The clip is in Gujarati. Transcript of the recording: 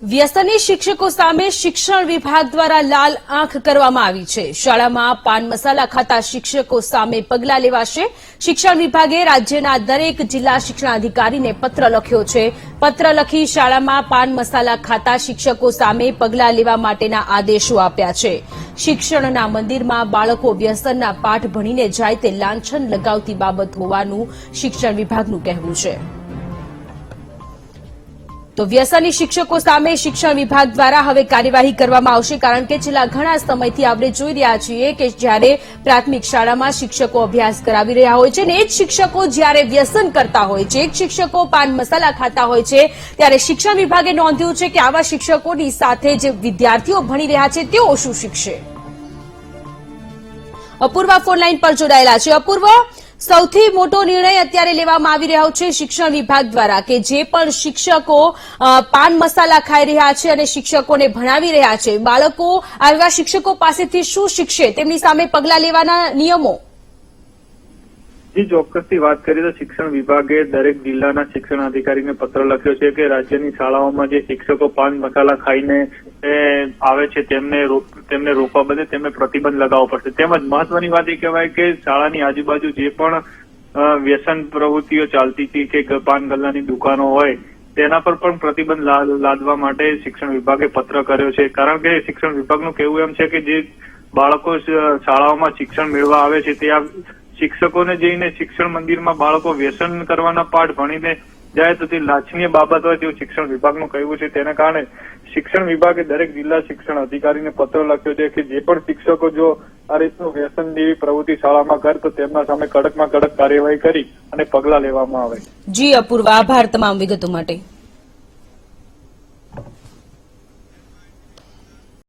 વ્યસની શિક્ષકો સામે શિક્ષણ વિભાગ દ્વારા લાલ આંખ કરવામાં આવી છે। શાળામાં પાન મસાલા ખાતા શિક્ષકો સામે પગલાં લેવાશે। શિક્ષણ વિભાગે રાજ્યના દરેક જિલ્લા શિક્ષણાધિકારીને પત્ર લખ્યો છે। પત્ર લખી શાળામાં પાન મસાલા ખાતા શિક્ષકો સામે પગલાં લેવા માટેના આદેશો આપ્યા છે। શિક્ષણના મંદિરમાં બાળકો વ્યસનના પાઠ ભણીને જાય તે લાંછન લગાવતી બાબત હોવાનું શિક્ષણ વિભાગનું કહેવું છે। તો વ્યસની શિક્ષકો સામે શિક્ષણ વિભાગ દ્વારા હવે કાર્યવાહી કરવામાં આવશે, કારણ કે છેલ્લા ઘણા સમયથી આપણે જોઈ રહ્યા છીએ કે જ્યારે પ્રાથમિક શાળામાં શિક્ષકો અભ્યાસ કરાવી રહ્યા હોય છે અને એ જ શિક્ષકો જ્યારે વ્યસન કરતા હોય છે, એક શિક્ષકો પાન મસાલા ખાતા હોય છે, ત્યારે શિક્ષણ વિભાગે નોંધ્યું છે કે આવા શિક્ષકોની સાથે જે વિદ્યાર્થીઓ ભણી રહ્યા છે તેઓ શું શીખશે। અપૂર્વા ફોનલાઈન પર જોડાયેલા છે। અપૂર્વા, સૌથી મોટો નિર્ણય અત્યારે લેવામાં આવી રહ્યો છે શિક્ષણ વિભાગ દ્વારા કે જે પણ શિક્ષકો પાન મસાલા ખાઈ રહ્યા છે અને શિક્ષકોને ભણાવી રહ્યા છે, બાળકો આવા શિક્ષકો પાસેથી શું શીખશે, તેમની સામે પગલાં લેવાના નિયમો। જી, ચોક્કસથી વાત કરીએ તો શિક્ષણ વિભાગે દરેક જિલ્લાના શિક્ષણ અધિકારીને પત્ર લખ્યો છે કે રાજ્યની શાળાઓમાં જે શિક્ષકો પાન મસાલા ખાઈને આવે છે તેમને રોકવા બદલે તેમને પ્રતિબંધ લગાવવો પડશે। તેમજ મહત્વની વાત એ કહેવાય કે શાળાની આજુબાજુ જે પણ વ્યસન પ્રવૃત્તિઓ ચાલતી હતી કે પાન ગલ્લાની દુકાનો હોય તેના પર પણ પ્રતિબંધ લાદવા માટે શિક્ષણ વિભાગે પત્ર કર્યો છે। કારણ કે શિક્ષણ વિભાગનું કહેવું એમ છે કે જે બાળકો શાળાઓમાં શિક્ષણ મેળવવા આવે છે તે શિક્ષકોને જઈને શિક્ષણ મંદિરમાં બાળકો વ્યસન કરવાના પાઠ ભણીને જાય તો તે લાંછનીય બાબત હોય તેવું શિક્ષણ વિભાગનું કહેવું છે। તેના કારણે શિક્ષણ વિભાગે દરેક જિલ્લા શિક્ષણ અધિકારીને પત્ર લખ્યો છે કે જે પણ શિક્ષકો જો આ રીતનું વ્યસન જેવી પ્રવૃત્તિ શાળામાં કરે તો તેમના સામે કડકમાં કડક કાર્યવાહી કરી અને પગલાં લેવામાં આવે। જી અપૂર્વા, આભાર તમામ વિગતો માટે।